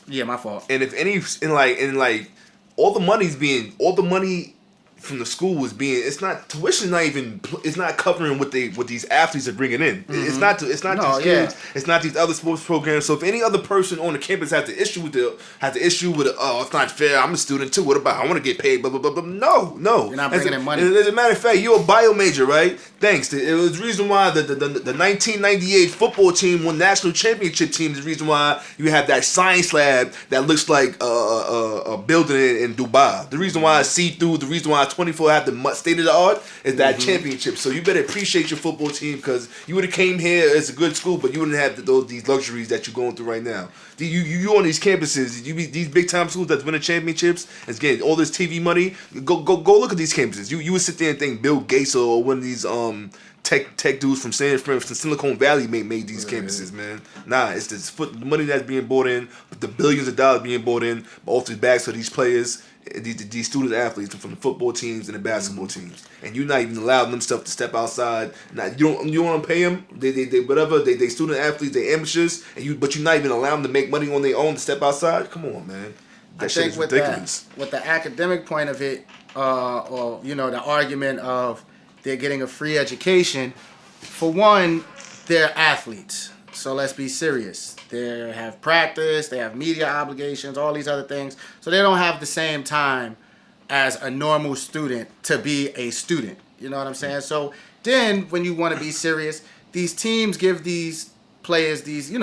Speaker 1: Yeah, my fault.
Speaker 2: And if all the money from the school is it's not tuition. It's not covering what these athletes are bringing in. It's not these kids. It's not these other sports programs. So if any other person on the campus has the issue with it's not fair. I'm a student too. What about I want to get paid? Blah blah blah blah. No.
Speaker 1: You're not bringing in money.
Speaker 2: As a matter of fact, you're a bio major, right? Thanks. It was the reason why the 1998 football team won national championship team. Is the reason why you have that science lab that looks like a building in Dubai. The reason why it's see-through. The reason why 24 have the state of the art is that championship. So you better appreciate your football team because you would have came here as a good school, but you wouldn't have these luxuries that you're going through right now. You on these campuses, these big time schools that's winning championships and getting all this TV money. Go look at these campuses. You would sit there and think Bill Gates or one of these tech dudes from Silicon Valley made these campuses, man. Nah, it's the money that's being brought in, the billions of dollars being brought in off the backs of these players. These student athletes from the football teams and the basketball teams, and you're not even allowing them stuff to step outside. Now you want to pay them. They student athletes, they amateurs, but you're not even allowing them to make money on their own to step outside. Come on, man. That shit is ridiculous.
Speaker 1: With the academic point of it, or the argument of they're getting a free education. For one, they're athletes, so let's be serious. They have practice, they have media obligations, all these other things. So they don't have the same time as a normal student to be a student. You know what I'm saying? So then when you want to be serious, these teams give these players these,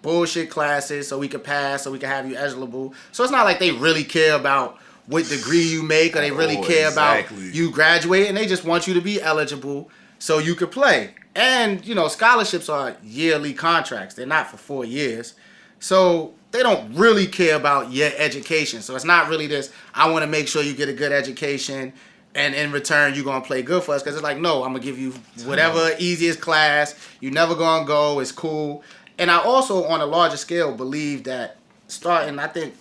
Speaker 1: bullshit classes so we could pass, so we can have you eligible. So it's not like they really care about what degree you make or they really care about you graduating. They just want you to be eligible so you could play. And, scholarships are yearly contracts. They're not for 4 years. So they don't really care about your education. So it's not really this, I want to make sure you get a good education and in return you're going to play good for us. Because it's like, no, I'm going to give you whatever easiest class. You never going to go. It's cool. And I also, on a larger scale, believe that starting, I think,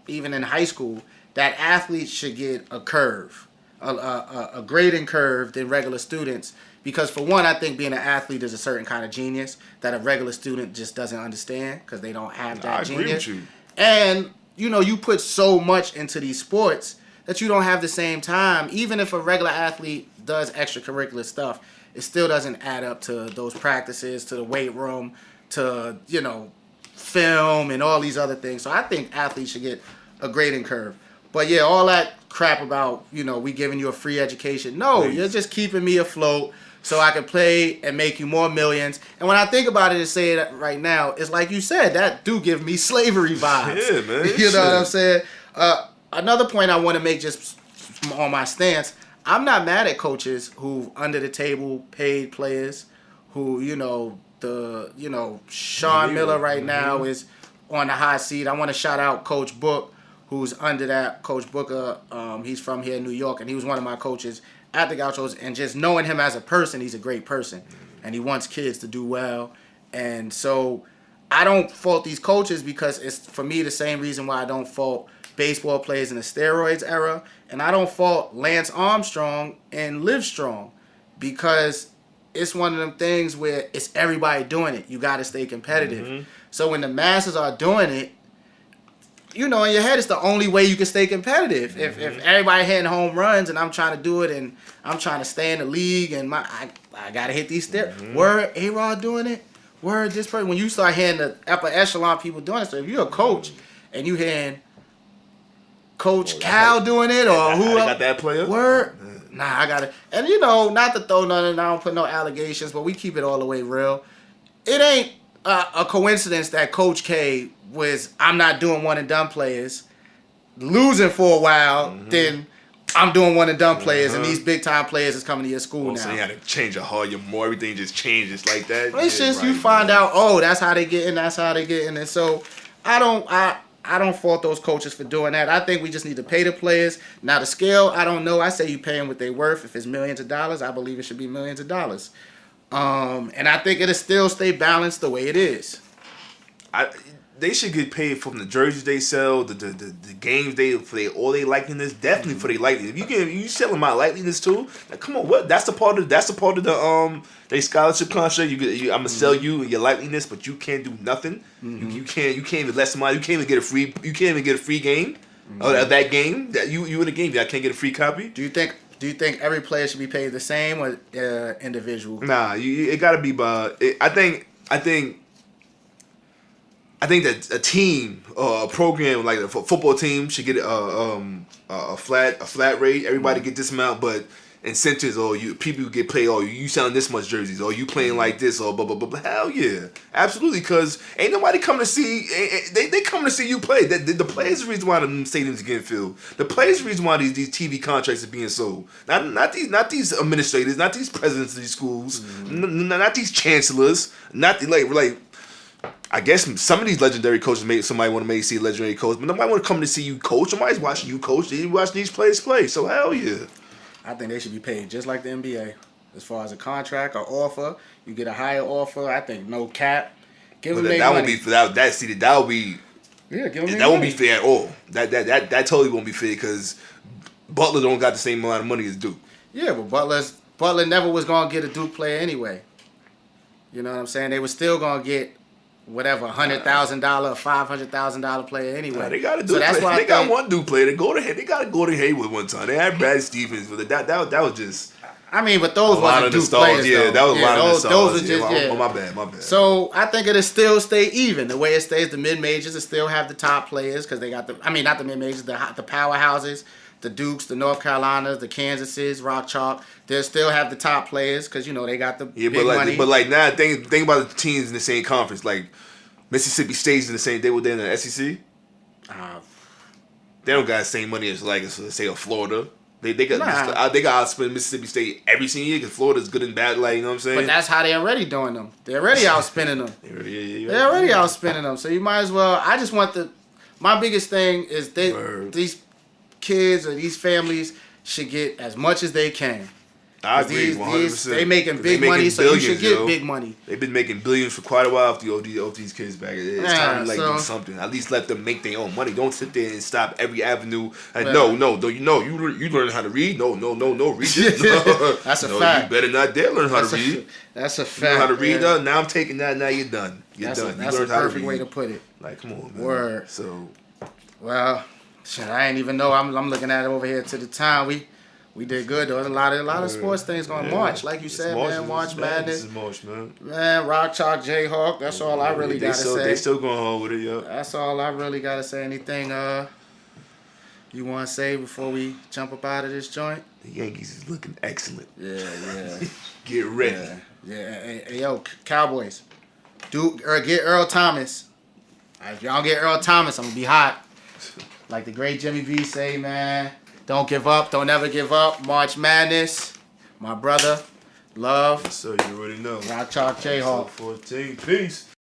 Speaker 1: even in high school, that athletes should get a curve, a grading curve than regular students. Because for one, I think being an athlete is a certain kind of genius that a regular student just doesn't understand because they don't have that genius. I agree with you. And, you put so much into these sports that you don't have the same time. Even if a regular athlete does extracurricular stuff, it still doesn't add up to those practices, to the weight room, to, film and all these other things. So I think athletes should get a grading curve. But yeah, all that crap about, we giving you a free education. No, you're just keeping me afloat so I can play and make you more millions. And when I think about it and say it right now, it's like you said, that do give me slavery vibes.
Speaker 2: Yeah, man.
Speaker 1: You know what I'm saying? Another point I want to make just on my stance, I'm not mad at coaches who under the table paid players who, Sean Miller right now is on the hot seat. I want to shout out Coach Book, who's under that. Coach Booker, he's from here in New York, and he was one of my coaches at the Gauchos. And just knowing him as a person, he's a great person, and he wants kids to do well. And so I don't fault these coaches because it's, for me, the same reason why I don't fault baseball players in the steroids era, and I don't fault Lance Armstrong and Live Strong because it's one of them things where it's everybody doing it. You got to stay competitive. Mm-hmm. So when the masses are doing it, in your head, it's the only way you can stay competitive. Mm-hmm. If everybody hitting home runs and I'm trying to do it and I'm trying to stay in the league and I got to hit these steps. Mm-hmm. Word, A-Rod doing it. Word, this person. When you start hearing the upper echelon people doing it, so if you're a coach and you hearing Coach Cal doing it or who
Speaker 2: got that player?
Speaker 1: Word. Nah, I got it. And, not to throw nothing, I don't put no allegations, but we keep it all the way real. It ain't a coincidence that Coach K was, I'm not doing one and done players, losing for a while, then I'm doing one and done players, and these big time players is coming to your school now.
Speaker 2: So you had to change your heart, more, everything just changes like that.
Speaker 1: It's just you find out, that's how they get in, that's how they get in. And so I don't fault those coaches for doing that. I think we just need to pay the players. Now, the scale, I don't know. I say you pay them what they're worth. If it's millions of dollars, I believe it should be millions of dollars. And I think it'll still stay balanced the way it is.
Speaker 2: They should get paid from the jerseys they sell, the games all they likeness. Definitely for their likeness. If you selling my likeness too, like, come on, what? That's the part of the they scholarship contract. I'm gonna sell you your likeness, but you can't do nothing. Mm-hmm. You can't even let somebody. You can't even get a free. You can't even get a free game of that game that you in the game. I can't get a free copy.
Speaker 1: Do you think every player should be paid the same or individual?
Speaker 2: Nah, it gotta be by. I think that a team or a program like a football team should get a flat rate. Everybody get this amount, but incentives or people get paid. Or you selling this much jerseys, or you playing like this, or blah blah blah. Hell yeah, absolutely. Because ain't nobody coming to see. They come to see you play. The players the reason why the stadiums are getting filled. The players the reason why these TV contracts are being sold. Not these administrators, not these presidents of these schools, not these chancellors, not like. I guess some of these legendary coaches somebody want to see a legendary coach, but nobody want to come to see you coach. Nobody's watching you coach. They watching these players play. So hell yeah.
Speaker 1: I think they should be paid just like the NBA. As far as a contract or offer, you get a higher offer. I think no cap. Give them
Speaker 2: that won't be for that. That would be.
Speaker 1: Yeah, give them
Speaker 2: that won't be fair at all. That totally won't be fair because Butler don't got the same amount of money as Duke.
Speaker 1: Yeah, but Butler never was gonna get a Duke player anyway. You know what I'm saying? They were still gonna get whatever $100,000, $500,000 player anyway.
Speaker 2: Nah, they got a Duke player. They got one Duke player. They got to go to Hayward one time. They had Brad Stevens, but that was just.
Speaker 1: I mean, but those wasn't Duke players.
Speaker 2: Yeah, that was a lot of the stars.
Speaker 1: Those were just
Speaker 2: Oh, my bad.
Speaker 1: So I think it'll still stay even. The way it stays, the mid majors will still have the top players because they got not the mid majors, the powerhouses. the Dukes, the North Carolinas, the Kansases, Rock Chalk. They'll still have the top players because you know they got the big money.
Speaker 2: But like now, think about the teams in the same conference. Like Mississippi State's in the same. They were in the SEC. They don't got the same money as like let's say a Florida. They got outspend Mississippi State every single year because Florida's good and bad. Like you know what I'm saying.
Speaker 1: But that's how they already doing them. They're already outspending them. They're already outspending them. So you might as well. I just want my biggest thing is these kids or these families should get as much as they can.
Speaker 2: I agree, 100%.
Speaker 1: They making big money, so you should get big money.
Speaker 2: They've been making billions for quite a while off these kids back. It's time to do something. At least let them make their own money. Don't sit there and stop every avenue. And you learn how to read. No, read it.
Speaker 1: That's a fact.
Speaker 2: You better not dare learn how to read.
Speaker 1: That's a fact.
Speaker 2: You know how to read. Now I'm taking that. Now you're done. You're done.
Speaker 1: That's a perfect way to put it.
Speaker 2: Like, come on, man.
Speaker 1: Word.
Speaker 2: So,
Speaker 1: well, shit, I ain't even know. I'm looking at it over here to the time. We did good though. A lot of sports things going March, like you said, man. March Madness.
Speaker 2: This is March, man.
Speaker 1: Man, Rock Chalk, Jayhawk. That's all I really gotta say.
Speaker 2: They still going hard with it, yo.
Speaker 1: That's all I really gotta say. Anything you want to say before we jump up out of this joint?
Speaker 2: The Yankees is looking excellent.
Speaker 1: Yeah.
Speaker 2: Get ready.
Speaker 1: Yeah. Hey, yo, Cowboys, get Earl Thomas. If y'all get Earl Thomas, I'm gonna be hot. Like the great Jimmy V say, man. Don't give up. Don't ever give up. March Madness. My brother. Love.
Speaker 2: Yes, sir. You already know.
Speaker 1: Rock Chalk Jayhawk.
Speaker 2: 14. Peace.